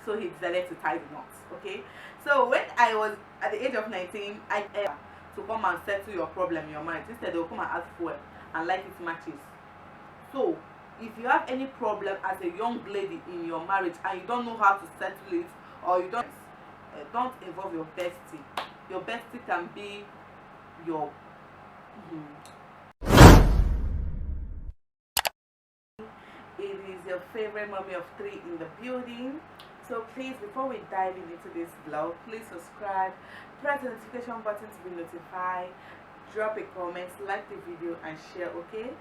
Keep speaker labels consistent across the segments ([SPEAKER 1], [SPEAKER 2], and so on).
[SPEAKER 1] So he decided to tie the knots. Okay, so when I was at the age of 19, I to come and settle your problem in your marriage. Instead, they'll come and ask for it and light it matches. So if you have any problem as a young lady in your marriage and you don't know how to settle it, or you don't involve your bestie. Your bestie can be your it is your favorite mommy of three in the building. So please, before we dive into this vlog, please subscribe, press the notification button to be notified, drop a comment, like the video and share. Okay,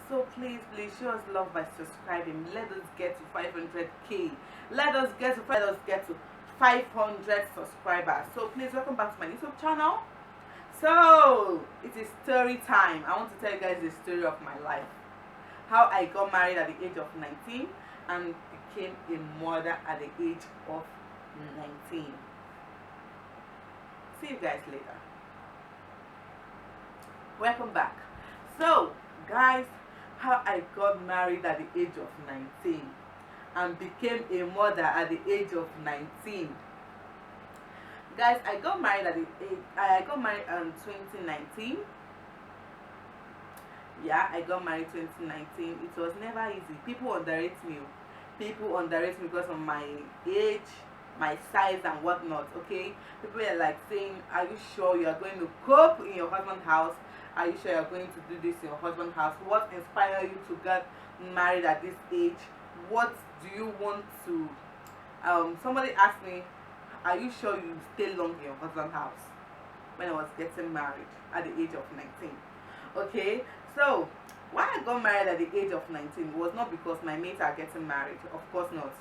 [SPEAKER 1] so please show us love by subscribing. Let us get to 500k. Let us get to 500 subscribers. So please, welcome back to my YouTube channel. So it is story time. I want to tell you guys the story of my life, how I got married at the age of 19 and became a mother at the age of 19. See you guys later. Welcome back. So guys, how I got married at the age of 19 and became a mother at the age of 19. Guys, I got married in 2019. Yeah, I got married 2019. It was never easy. People underrate me. People underrate me because of my age, my size and whatnot. Okay, people are like saying, are you sure you are going to cope in your husband's house? Are you sure you are going to do this in your husband's house? What inspired you to get married at this age? What do you want to somebody asked me, are you sure you stay long in your husband's house? When I was getting married at the age of 19. Okay, so why I got married at the age of 19 was not because my mates are getting married. Of course not.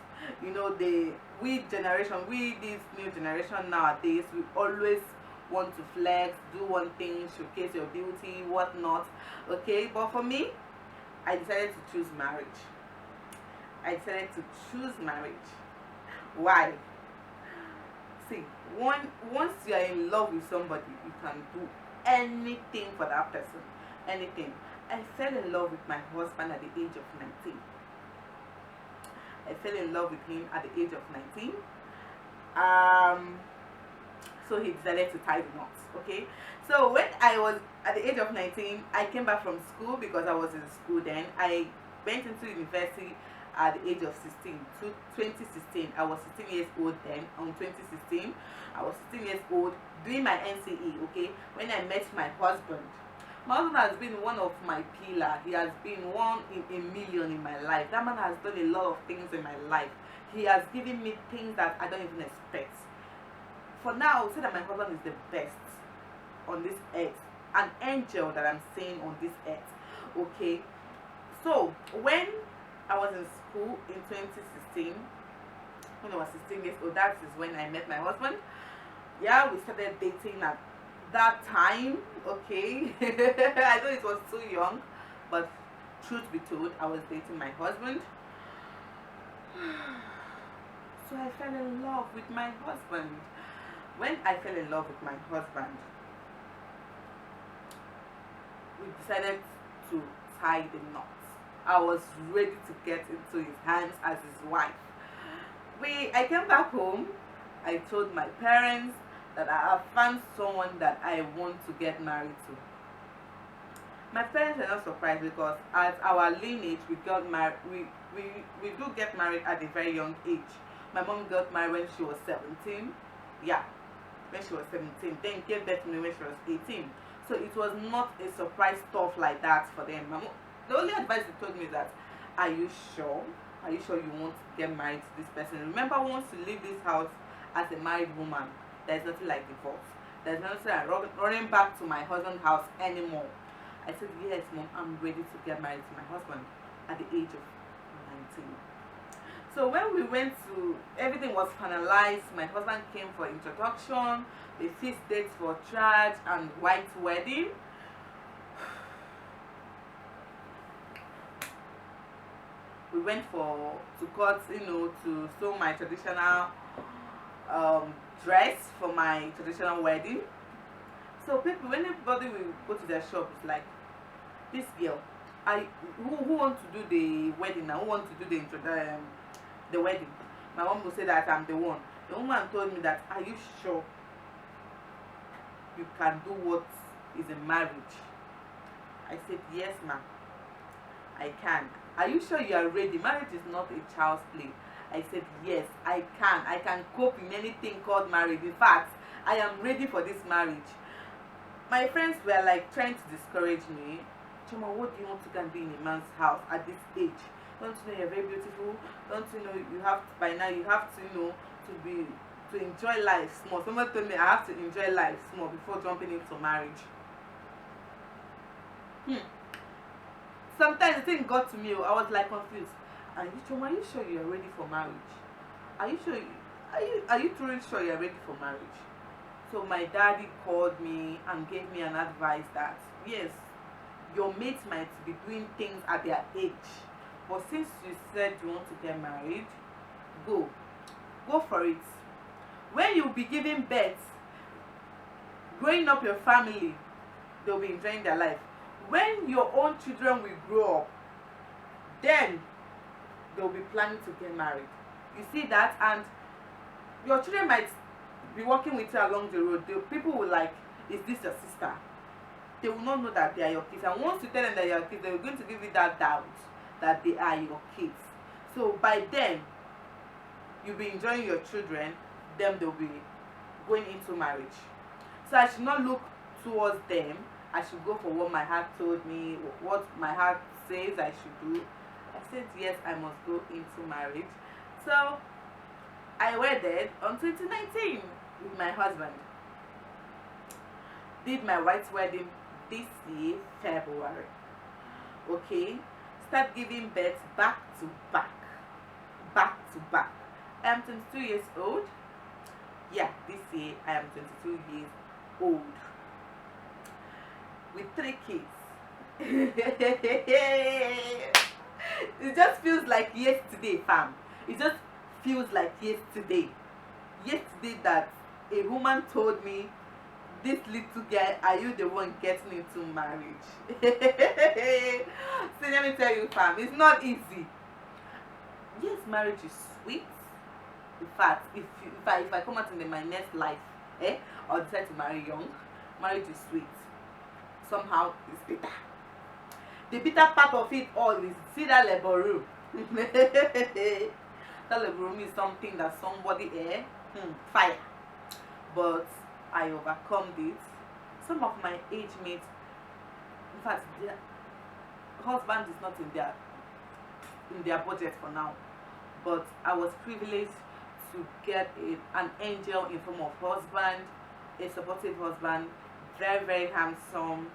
[SPEAKER 1] You know, this new generation nowadays, we always want to flex, do one thing, showcase your beauty, whatnot. Okay, but for me, I decided to choose marriage. Why? See, once you are in love with somebody, you can do anything for that person. Anything. I fell in love with my husband at the age of 19. I fell in love with him at the age of 19. So he decided to tie the knots. Okay, so when I was at the age of 19, I came back from school because I was in school then. I went into university at the age of 16 to 2016. I was 16 years old then. On 2016, I was 16 years old doing my NCE. Okay, when I met my husband. My husband has been one of my pillars. He has been one in a million in my life. That man has done a lot of things in my life. He has given me things that I don't even expect. For now, I would say that my husband is the best on this earth. An angel that I'm seeing on this earth. Okay, so when I was in school in 2016, when I was 16 years old, that is when I met my husband. Yeah, we started dating at that time. Okay, I know it was too young, but truth be told, I was dating my husband. So I fell in love with my husband. When I fell in love with my husband, we decided to tie the knots. I was ready to get into his hands as his wife. I came back home. I told my parents that I have found someone that I want to get married to. My parents are not surprised because at our lineage we got married. We do get married at a very young age. My mom got married when she was 17. Yeah, when she was 17. Then gave birth to me when she was 18. So it was not a surprise stuff like that for them. The only advice they told me is that, are you sure? Are you sure you want to get married to this person? Remember, once you leave this house as a married woman, there's nothing like divorce. There's nothing like running back to my husband's house anymore. I said, yes, mom, I'm ready to get married to my husband at the age of 19. So when we went to, everything was finalized. My husband came for introduction, the fixed dates for church and white wedding. We went to court, to sew my traditional dress for my traditional wedding. So people, when anybody will go to their shop, it's like, this girl, who want to do the wedding now? Who want to do the wedding. My mom will say that I'm the one. The woman told me that, are you sure you can do what is in marriage? I said, yes, ma'am, I can. Are you sure you are ready? Marriage is not a child's play. I said, yes, I can. I can cope in anything called marriage. In fact, I am ready for this marriage. My friends were like trying to discourage me. Chioma, what do you want to go and be in a man's house at this age? Don't you know you're very beautiful? Don't you know you have to, by now you have to, to enjoy life small. Someone told me I have to enjoy life small before jumping into marriage. Sometimes the thing got to me. I was like confused. Chioma, are you sure you are ready for marriage? Are you sure? Are you truly sure you are ready for marriage? So my daddy called me and gave me an advice that yes, your mates might be doing things at their age, but since you said you want to get married, go for it. When you be giving birth, growing up your family, they'll be enjoying their life. When your own children will grow up, then they'll be planning to get married. You see that? And your children might be walking with you along the road. The people will like, is this your sister? They will not know that they are your kids. And once you tell them that you are your kids, they are going to give you that doubt that they are your kids. So by then, you'll be enjoying your children, then they'll be going into marriage. So I should not look towards them. I should go for what my heart told me, what my heart says I should do. I said yes, I must go into marriage. So I wedded on 2019 with my husband. Did my white wedding this year, February. Okay, start giving birth back to back. I am 22 years old. Yeah, this year I am 22 years old with 3 kids. It just feels like yesterday, fam. It just feels like yesterday that a woman told me, this little girl, are you the one getting into marriage? So let me tell you, fam, it's not easy. Yes, marriage is sweet. In fact, if I come out in my next life, I'll decide to marry young. Marriage is sweet. Somehow it's bitter. The bitter part of it all is, see that labor room. That labor room is something that somebody fire. But I overcome it. Some of my age mates, in fact, their husband is not in their budget for now. But I was privileged to get an angel in form of husband, a supportive husband, very, very handsome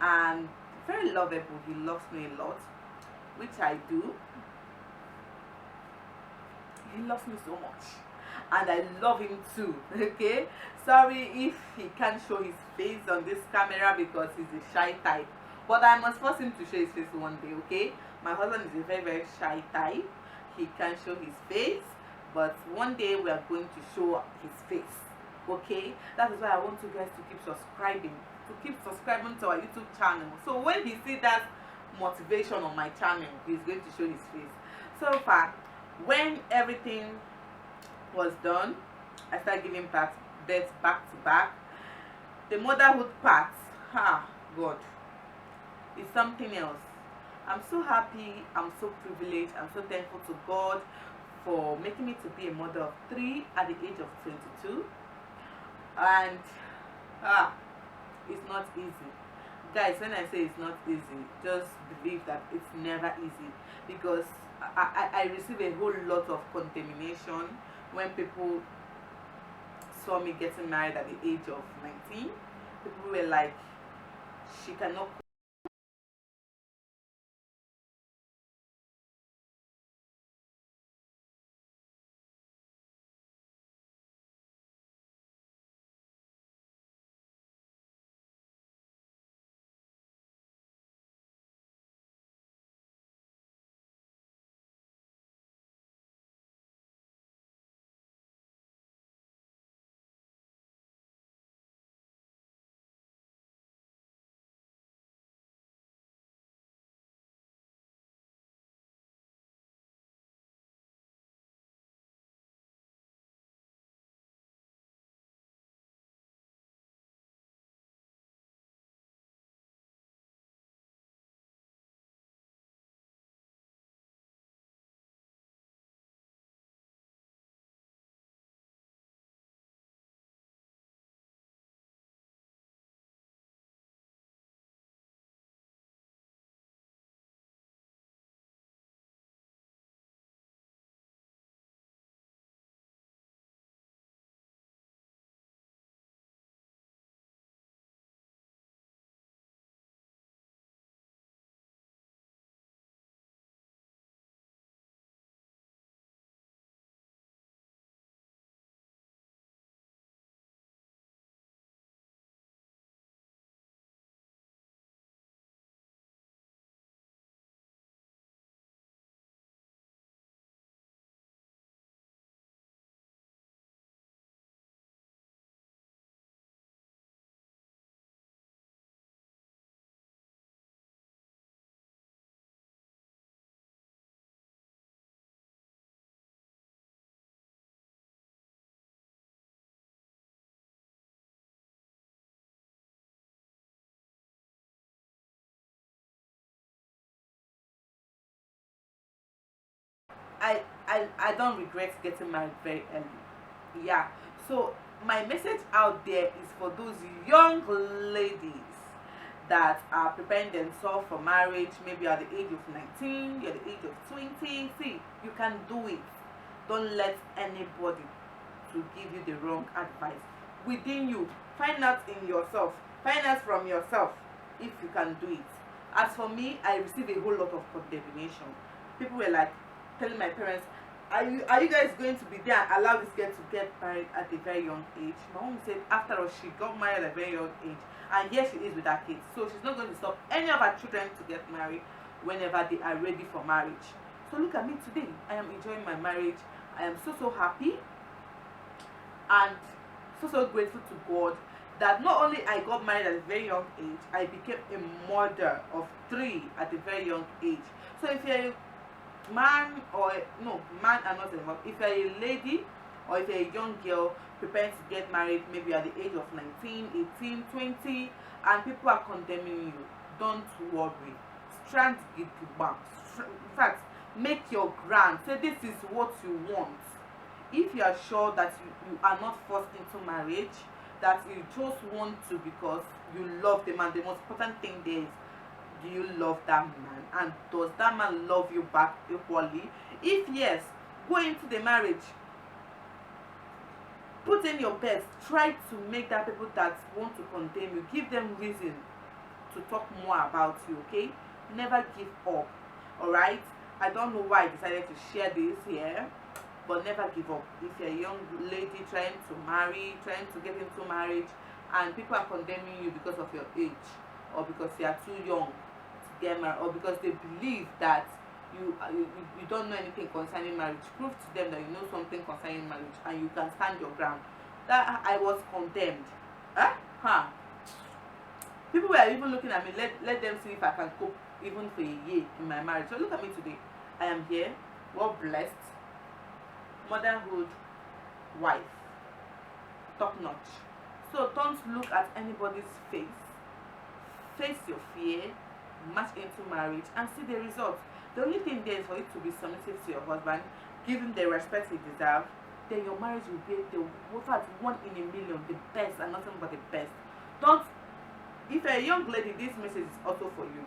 [SPEAKER 1] and very lovable. He loves me a lot, which I do. He loves me so much, and I love him too. Okay, sorry if he can't show his face on this camera because he's a shy type, but I must force him to show his face one day. Okay, my husband is a very, very shy type. He can't show his face, but one day we are going to show his face. Okay, that is why I want you guys to keep subscribing to our YouTube channel. So when he sees that motivation on my channel, he's going to show his face. So far, when everything was done, I started giving birth back to back. The motherhood part, God, is something else. I'm so happy, I'm so privileged, I'm so thankful to God for making me to be a mother of 3 at the age of 22. And it's not easy. Guys, when I say it's not easy, just believe that it's never easy, because I receive a whole lot of condemnation when people saw me getting married at the age of 19. People were like, she cannot I don't regret getting married very early. Yeah. So my message out there is for those young ladies that are preparing themselves for marriage, maybe at the age of 19, you're at the age of 20. See, you can do it. Don't let anybody to give you the wrong advice. Within you, find out in yourself, find out from yourself if you can do it. As for me, I received a whole lot of condemnation. People were like telling my parents, are you guys going to be there and allow this girl to get married at a very young age? My mom said after all, she got married at a very young age, and here she is with her kids, so she's not going to stop any of her children to get married whenever they are ready for marriage. So look at me today. I am enjoying my marriage. I am so happy and so grateful to God that not only I got married at a very young age, I became a mother of 3 at a very young age. So if you're a man, or no, man are not involved, if you're a lady or if you're a young girl preparing to get married, maybe at the age of 19, 18, 20, and people are condemning you, don't worry. Strand ikegbunam. In fact, make your ground. Say this is what you want. If you are sure that you are not forced into marriage, that you just want to because you love the man, the most important thing there is, do you love that man, and does that man love you back equally? If yes, go into the marriage, put in your best, try to make that people that want to condemn you, give them reason to talk more about you. Okay, never give up. All right, I don't know why I decided to share this here, but never give up. If you're a young lady trying to marry, trying to get into marriage, and people are condemning you because of your age, or because you are too young to get married, or because they believe that you don't know anything concerning marriage, prove to them that you know something concerning marriage and you can stand your ground. That I was condemned. People were even looking at me, let them see if I can cope even for a year in my marriage. So look at me today. I am here, well blessed, motherhood, wife, top notch. So don't look at anybody's face. Face your fear, march into marriage, and see the results. The only thing there is for you to be submissive to your husband, give him the respect he deserves. Then your marriage will be the one in a million, the best, and nothing but the best. Don't. If you're a young lady, this message is also for you.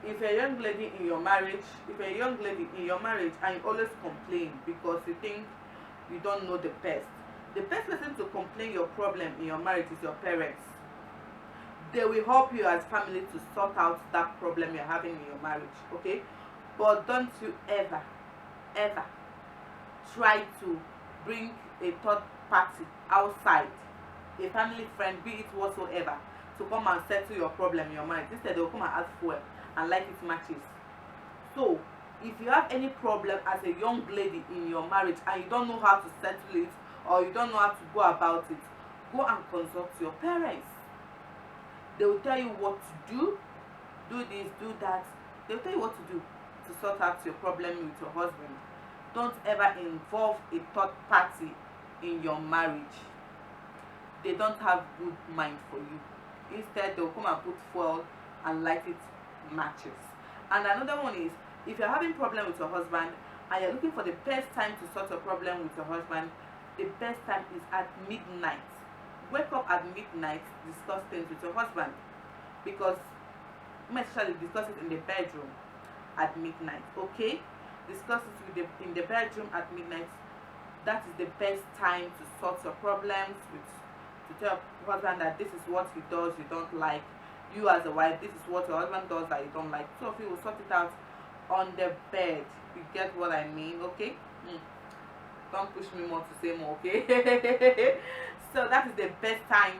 [SPEAKER 1] If you're a young lady in your marriage, and you always complain because you think you don't know the best person to complain your problem in your marriage is your parents. They will help you as family to sort out that problem you're having in your marriage. Okay, but don't you ever try to bring a third party outside, a family friend, be it whatsoever, to come and settle your problem in your marriage. Instead, they will come and ask for it and like it matches. So if you have any problem as a young lady in your marriage and you don't know how to settle it, or you don't know how to go about it, go and consult your parents. They will tell you what to do this, do that. They will tell you what to do to sort out your problem with your husband. Don't ever involve a third party in your marriage. They don't have good mind for you. Instead, they will come and put fuel and light it matches. And another one is, if you're having problem with your husband and you're looking for the best time to sort your problem with your husband, the best time is at midnight. Wake up at midnight, discuss things with your husband, because especially discuss it in the bedroom at midnight. Okay, discuss it in the bedroom at midnight. That is the best time to sort your problems with, to tell your husband that this is what he does you don't like. You as a wife, this is what your husband does that you don't like. So if you will sort it out on the bed. You get what I mean? Okay, don't push me more to say more. Okay. So that is the best time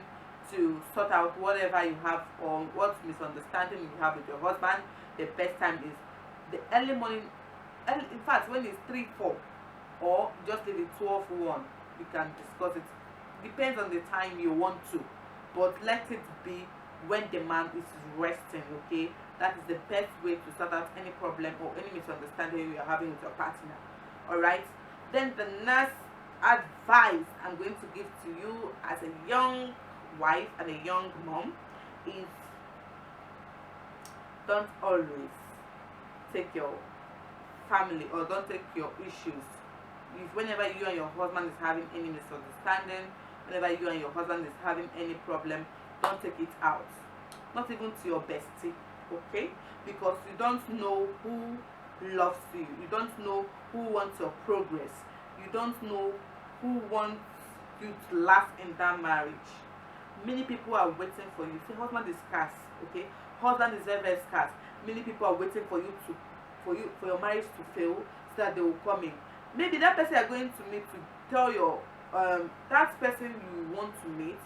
[SPEAKER 1] to sort out whatever you have, or what misunderstanding you have with your husband. The best time is the early morning. In fact, when it's 3, 4, or just leave it 12, 1, you can discuss it. Depends on the time you want to, but let it be when the man is resting. Okay, that is the best way to sort out any problem or any misunderstanding you are having with your partner. All right. Then the next advice I'm going to give to you as a young wife and a young mom is, don't always take your family, or don't take your issues. If whenever you and your husband is having any misunderstanding, whenever you and your husband is having any problem, don't take it out. Not even to your bestie, okay? Because you don't know who loves you. You don't know who wants your progress. You don't know who wants you to last in that marriage. Many people are waiting for you. See, husband is scarce, okay? Husband is very, very scarce. Many people are waiting for you to, for your marriage to fail, so that they will come in. Maybe that person you are going to meet to tell your that person you want to meet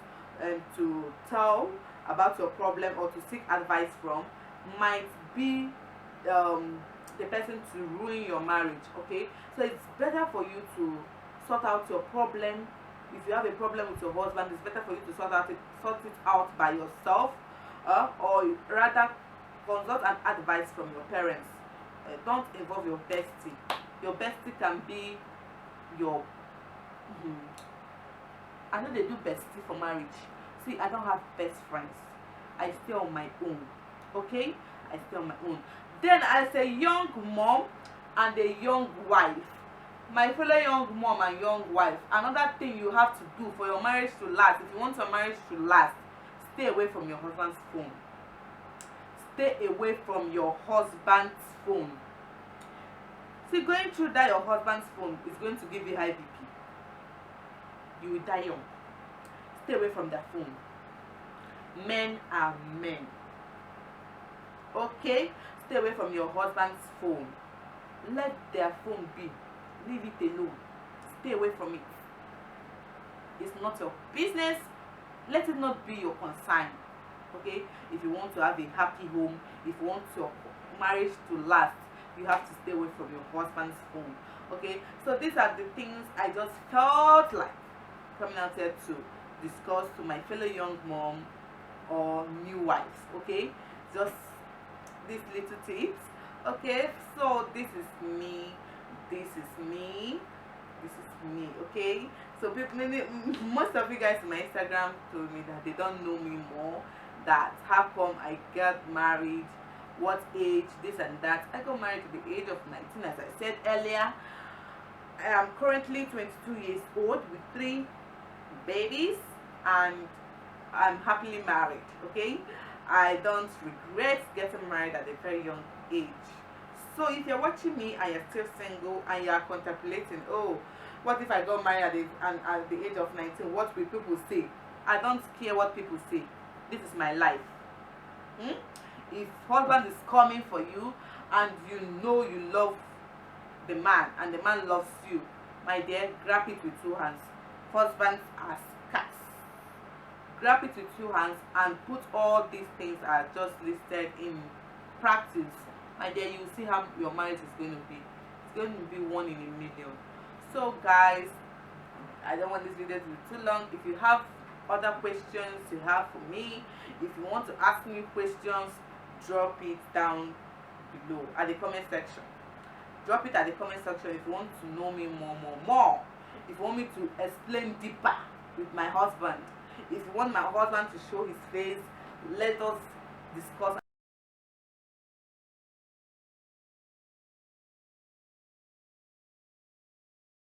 [SPEAKER 1] and to tell about your problem or to seek advice from might be the person to ruin your marriage, okay? So it's better for you to sort out your problem. If you have a problem with your husband, it's better for you to sort it out by yourself, or rather consult an advice from your parents. Don't involve your bestie. Your bestie can be your I know they do bestie for marriage. See, I don't have best friends. I stay on my own, okay? I stay on my own. Then as a young mom and a young wife, my fellow young mom and young wife, another thing you have to do for your marriage to last, if you want your marriage to last, stay away from your husband's phone. Stay away from your husband's phone. See, going through that your husband's phone is going to give you high BP. You will die young. Stay away from their phone. Men are men, okay? Stay away from your husband's phone. Let their phone be. Leave it alone. Stay away from it. It's not your business. Let it not be your concern, okay? If you want to have a happy home, if you want your marriage to last, you have to stay away from your husband's phone, okay? So these are the things I just felt like coming out here to discuss to my fellow young mom or new wives, okay? Just these little tips, okay? So this is me, this is me, this is me, okay? So most of you guys on my Instagram told me that they don't know me more, that how come I got married, what age, this and that. I got married at the age of 19, as I said earlier. I am currently 22 years old with 3 babies, and I'm happily married, okay? I don't regret getting married at a very young age. So if you're watching me and you're still single and you're contemplating, oh, what if I got married at the age of 19? What will people say? I don't care what people say. This is my life. If husband is coming for you and you know you love the man and the man loves you, my dear, grab it with 2 hands. Husbands are scarce. Grab it with 2 hands and put all these things I just listed in practice. My dear, you will see how your marriage is going to be. It's going to be 1 in a million. So guys, I don't want this video to be too long. If you have other questions you have for me, if you want to ask me questions, drop it down below at the comment section. Drop it at the comment section if you want to know me more. If you want me to explain deeper with my husband, if you want my husband to show his face, let us discuss.